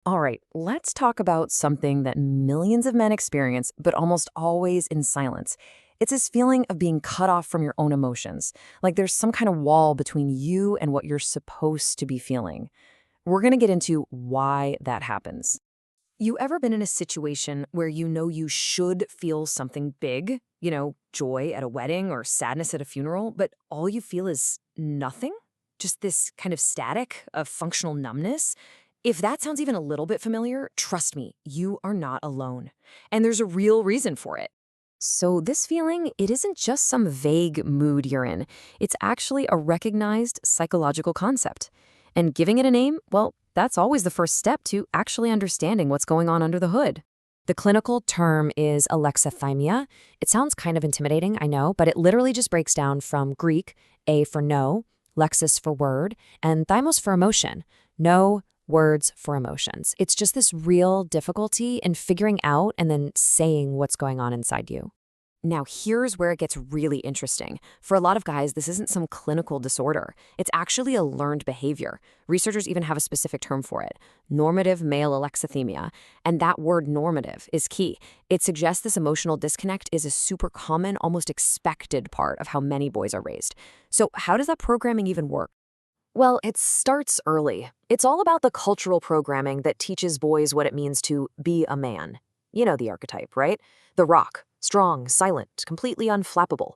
All right, let's talk about something that millions of men experience, but almost always in silence. It's this feeling of being cut off from your own emotions, like there's some kind of wall between you and what you're supposed to be feeling. We're going to get into why that happens. You ever been in a situation where you know you should feel something big, joy at a wedding or sadness at a funeral, but all you feel is nothing? Just this kind of static, of functional numbness? If that sounds even a little bit familiar, trust me, you are not alone. And there's a real reason for it. So this feeling, it isn't just some vague mood you're in. It's actually a recognized psychological concept. And giving it a name, well, that's always the first step to actually understanding what's going on under the hood. The clinical term is alexithymia. It sounds kind of intimidating, I know, but it literally just breaks down from Greek, a for no, lexis for word, and thymos for emotion. No words for emotions. It's just this real difficulty in figuring out and then saying what's going on inside you. Now, here's where it gets really interesting. For a lot of guys, this isn't some clinical disorder. It's actually a learned behavior. Researchers even have a specific term for it, normative male alexithymia. And that word normative is key. It suggests this emotional disconnect is a super common, almost expected part of how many boys are raised. So how does that programming even work? Well, it starts early. It's all about the cultural programming that teaches boys what it means to be a man. You know the archetype, right? The rock, strong, silent, completely unflappable.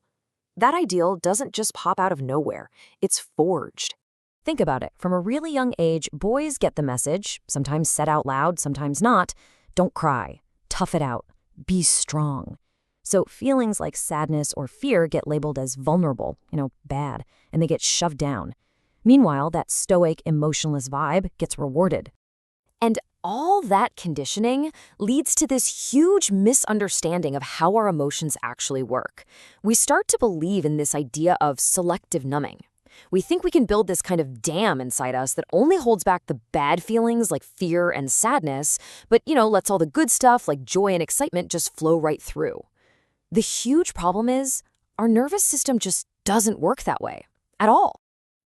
That ideal doesn't just pop out of nowhere. It's forged. Think about it. From a really young age, boys get the message, sometimes said out loud, sometimes not. Don't cry. Tough it out. Be strong. So feelings like sadness or fear get labeled as vulnerable, bad, and they get shoved down. Meanwhile, that stoic, emotionless vibe gets rewarded. And all that conditioning leads to this huge misunderstanding of how our emotions actually work. We start to believe in this idea of selective numbing. We think we can build this kind of dam inside us that only holds back the bad feelings like fear and sadness, but, lets all the good stuff like joy and excitement just flow right through. The huge problem is our nervous system just doesn't work that way at all.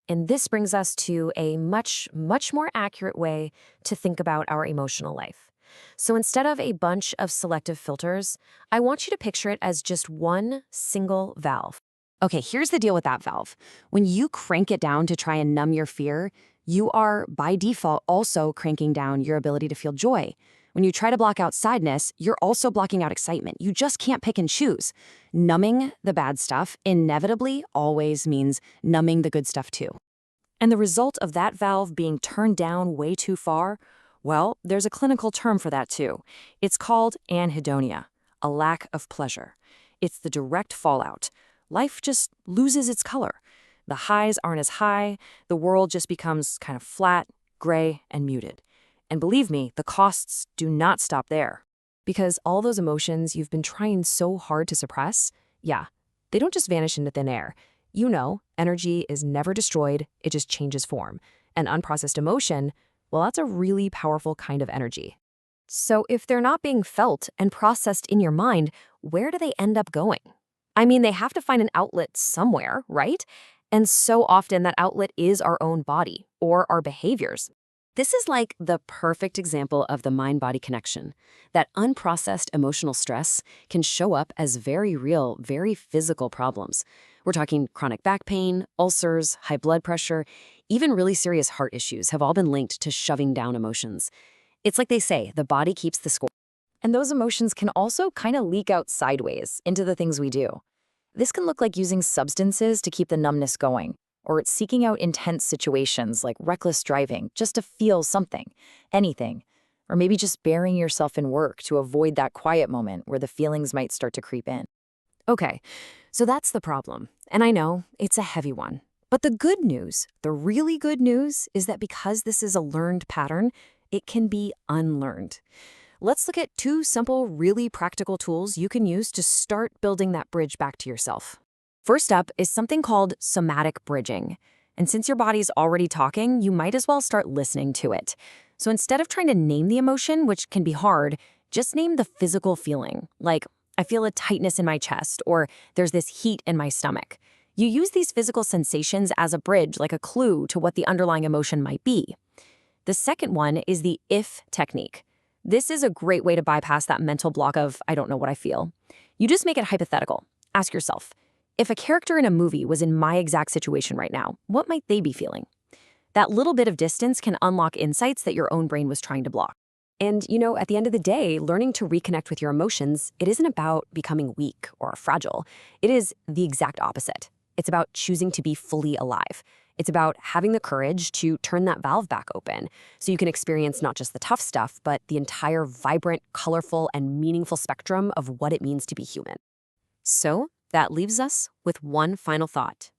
And this brings us to a much, much more accurate way to think about our emotional life. So instead of a bunch of selective filters, I want you to picture it as just one single valve. Okay, here's the deal with that valve. When you crank it down to try and numb your fear, you are, by default, also cranking down your ability to feel joy. When you try to block out sadness, you're also blocking out excitement. You just can't pick and choose. Numbing the bad stuff inevitably always means numbing the good stuff too. And the result of that valve being turned down way too far, well, there's a clinical term for that too. It's called anhedonia, a lack of pleasure. It's the direct fallout. Life just loses its color. The highs aren't as high, the world just becomes kind of flat, gray, and muted. And believe me, the costs do not stop there. Because all those emotions you've been trying so hard to suppress, yeah, they don't just vanish into thin air. Energy is never destroyed, it just changes form. And unprocessed emotion, well, that's a really powerful kind of energy. So if they're not being felt and processed in your mind, where do they end up going? I mean, they have to find an outlet somewhere, right? And so often that outlet is our own body or our behaviors. This is like the perfect example of the mind-body connection. That unprocessed emotional stress can show up as very real, very physical problems. We're talking chronic back pain, ulcers, high blood pressure, even really serious heart issues have all been linked to shoving down emotions. It's like they say, the body keeps the score. And those emotions can also kind of leak out sideways into the things we do. This can look like using substances to keep the numbness going, or it's seeking out intense situations like reckless driving just to feel something, anything, or maybe just burying yourself in work to avoid that quiet moment where the feelings might start to creep in. Okay, so that's the problem, and I know it's a heavy one. But the good news, the really good news, is that because this is a learned pattern, it can be unlearned. Let's look at two simple, really practical tools you can use to start building that bridge back to yourself. First up is something called somatic bridging. And since your body's already talking, you might as well start listening to it. So instead of trying to name the emotion, which can be hard, just name the physical feeling, like, I feel a tightness in my chest, or there's this heat in my stomach. You use these physical sensations as a bridge, like a clue to what the underlying emotion might be. The second one is the if technique. This is a great way to bypass that mental block of, I don't know what I feel. You just make it hypothetical. Ask yourself, if a character in a movie was in my exact situation right now, what might they be feeling? That little bit of distance can unlock insights that your own brain was trying to block. And, at the end of the day, learning to reconnect with your emotions, it isn't about becoming weak or fragile. It is the exact opposite. It's about choosing to be fully alive. It's about having the courage to turn that valve back open so you can experience not just the tough stuff, but the entire vibrant, colorful, and meaningful spectrum of what it means to be human. So that leaves us with one final thought.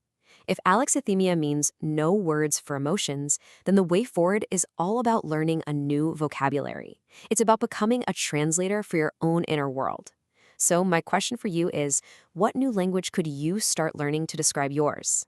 If alexithymia means no words for emotions, then the way forward is all about learning a new vocabulary. It's about becoming a translator for your own inner world. So my question for you is, what new language could you start learning to describe yours?